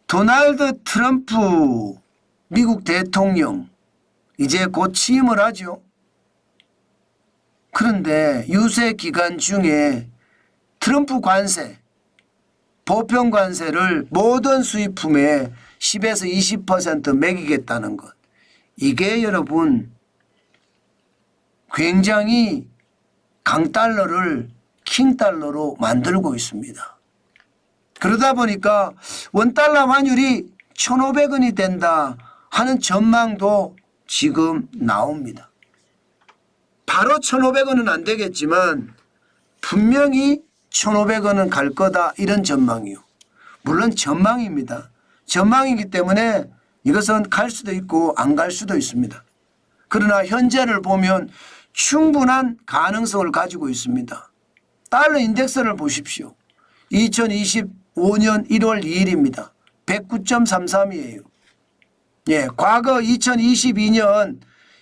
도널드 트럼프 미국 대통령 이제 곧 취임을 하죠. 그런데 유세 기간 중에 트럼프 관세, 보편 관세를 모든 수입품에 10에서 20% 매기겠다는 것. 이게 여러분 굉장히 강달러를 킹달러로 만들고 있습니다. 그러다 보니까 원달러 환율이 1,500원이 된다 하는 전망도 지금 나옵니다. 바로 1,500원은 안 되겠지만 분명히 1,500원은 갈 거다 이런 전망이요. 물론 전망입니다. 전망이기 때문에 이것은 갈 수도 있고 안 갈 수도 있습니다. 그러나 현재를 보면 충분한 가능성을 가지고 있습니다. 달러 인덱스를 보십시오. 2025년 1월 2일입니다. 109.33이에요. 예, 과거 2022년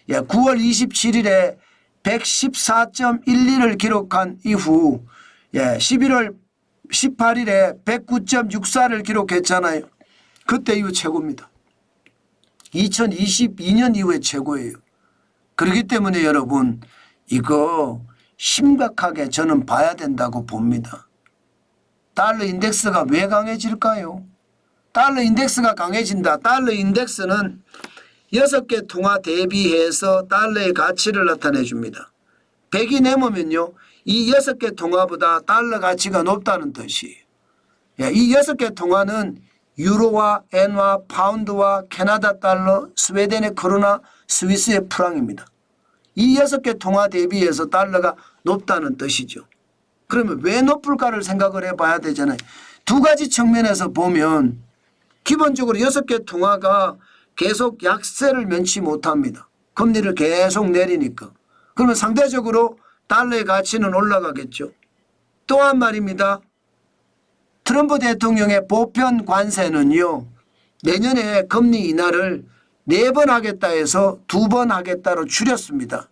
9월 27일에 114.12를 기록한 이후 11월 18일에 109.64를 기록했잖아요. 그때 이후 최고입니다. 2022년 이후에 최고예요. 그렇기 때문에 여러분 이거 심각하게 저는 봐야 된다고 봅니다. 달러 인덱스가 왜 강해질까요? 달러 인덱스가 강해진다. 달러 인덱스는 6개 통화 대비해서 달러의 가치를 나타내 줍니다. 100이 넘으면요. 이 6개 통화보다 달러 가치가 높다는 뜻이에요. 이 6개 통화는 유로와 엔화, 파운드와 캐나다 달러, 스웨덴의 크로나, 스위스의 프랑입니다. 이 6개 통화 대비해서 달러가 높다는 뜻이죠. 그러면 왜 높을까를 생각을 해봐야 되잖아요. 두 가지 측면에서 보면 기본적으로 6개 통화가 계속 약세를 면치 못합니다. 금리를 계속 내리니까. 그러면 상대적으로 달러의 가치는 올라가겠죠. 또한 말입니다. 트럼프 대통령의 보편 관세는요. 내년에 금리 인하를 4번 하겠다 해서 2번 하겠다로 줄였습니다.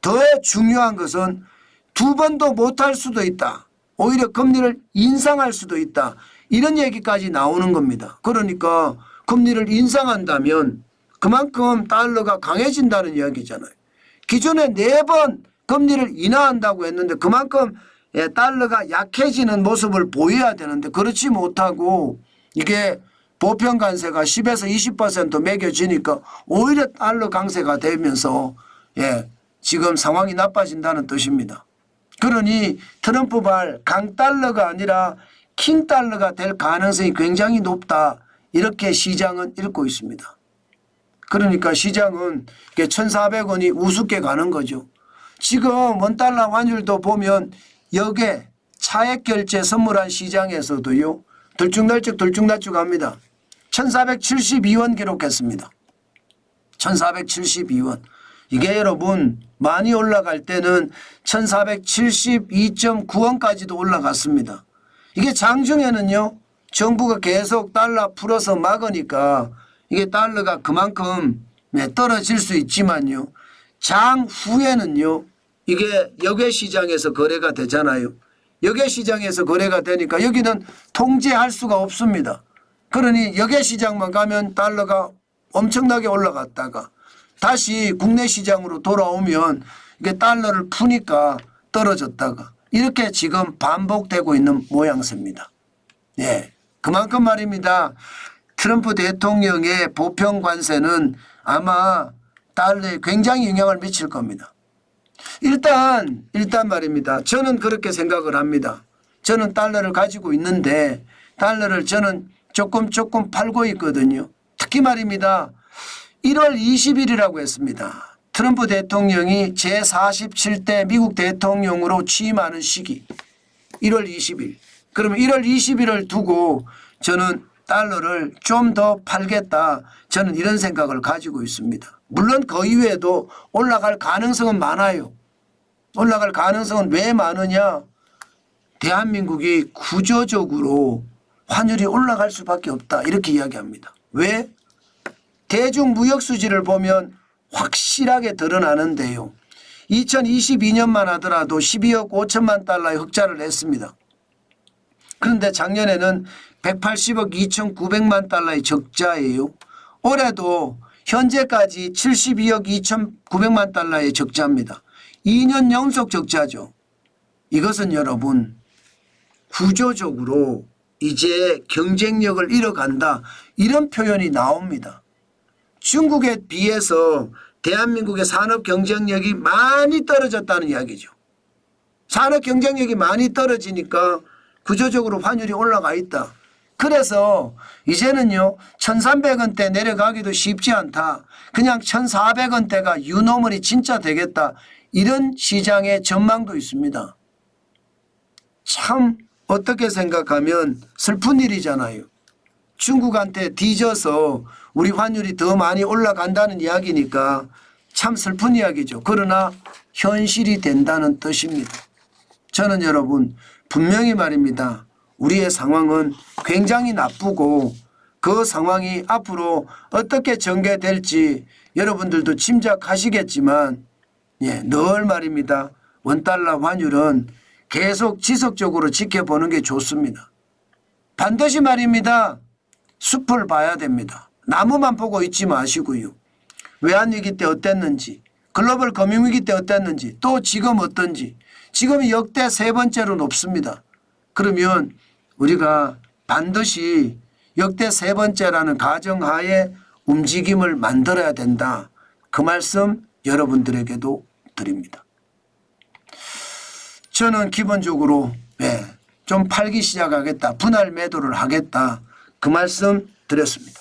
더 중요한 것은 2번도 못할 수도 있다. 오히려 금리를 인상할 수도 있다. 이런 얘기까지 나오는 겁니다. 그러니까 금리를 인상한다면 그만큼 달러가 강해진다는 이야기잖아요. 기존에 4번 금리를 인하한다고 했는데 그만큼 달러가 약해지는 모습을 보여야 되는데 그렇지 못하고 이게 보편 관세가 10에서 20% 매겨지니까 오히려 달러 강세가 되면서 지금 상황이 나빠진다는 뜻입니다. 그러니 트럼프발 강달러가 아니라 킹달러가 될 가능성이 굉장히 높다. 이렇게 시장은 읽고 있습니다. 그러니까 시장은 1,400원이 우습게 가는 거죠. 지금 원달러 환율도 보면 역에 차액 결제 선물한 시장에서도요. 들쭉날쭉 합니다. 1,472원 기록했습니다. 1,472원. 이게 여러분 많이 올라갈 때는 1,472.9원까지도 올라갔습니다. 이게 장중에는요. 정부가 계속 달러 풀어서 막으니까 이게 달러가 그만큼 떨어질 수 있지만요. 장 후에는요. 이게 역외시장에서 거래가 되잖아요. 역외시장에서 거래가 되니까 여기는 통제할 수가 없습니다. 그러니 역외시장만 가면 달러가 엄청나게 올라갔다가 다시 국내 시장으로 돌아오면 이게 달러를 푸니까 떨어졌다가 이렇게 지금 반복되고 있는 모양새입니다. 그만큼 말입니다. 트럼프 대통령의 보편 관세는 아마 달러에 굉장히 영향을 미칠 겁니다. 일단 말입니다. 저는 그렇게 생각을 합니다. 저는 달러를 가지고 있는데 달러를 저는 조금 팔고 있거든요. 특히 말입니다. 1월 20일이라고 했습니다. 트럼프 대통령이 제47대 미국 대통령으로 취임하는 시기 1월 20일. 그러면 1월 20일을 두고 저는 달러를 좀 더 팔겠다. 저는 이런 생각을 가지고 있습니다. 물론 그 이외에도 올라갈 가능성은 많아요. 올라갈 가능성은 왜 많으냐. 대한민국이 구조적으로 환율이 올라갈 수밖에 없다. 이렇게 이야기합니다. 왜? 대중무역수지를 보면 확실하게 드러나는데요. 2022년만 하더라도 12억 5천만 달러의 흑자를 냈습니다. 그런데 작년에는 180억 2,900만 달러의 적자예요. 올해도 현재까지 72억 2,900만 달러의 적자입니다. 2년 연속 적자죠. 이것은 여러분 구조적으로 이제 경쟁력을 잃어간다 이런 표현이 나옵니다. 중국에 비해서 대한민국의 산업 경쟁력이 많이 떨어졌다는 이야기죠. 산업 경쟁력이 많이 떨어지니까 구조적으로 환율이 올라가 있다. 그래서 이제는요 1,300원대 내려가기도 쉽지 않다. 그냥 1,400원대가 유노멀이 진짜 되겠다. 이런 시장의 전망도 있습니다. 참 어떻게 생각하면 슬픈 일이잖아요. 중국한테 뒤져서 우리 환율이 더 많이 올라간다는 이야기니까 참 슬픈 이야기죠. 그러나 현실이 된다는 뜻입니다. 저는 여러분 분명히 말입니다. 우리의 상황은 굉장히 나쁘고 그 상황이 앞으로 어떻게 전개될지 여러분들도 짐작하시겠지만 늘 말입니다. 원달러 환율은 계속 지속적으로 지켜보는 게 좋습니다. 반드시 말입니다. 숲을 봐야 됩니다. 나무만 보고 있지 마시고요. 외환위기 때 어땠는지, 글로벌 금융위기 때 어땠는지, 또 지금 어떤지. 지금이 역대 세 번째로 높습니다. 그러면 우리가 반드시 역대 세 번째라는 가정하에 움직임을 만들어야 된다. 그 말씀 여러분들에게도 드립니다. 저는 기본적으로 좀 팔기 시작하겠다. 분할 매도를 하겠다. 그 말씀 드렸습니다.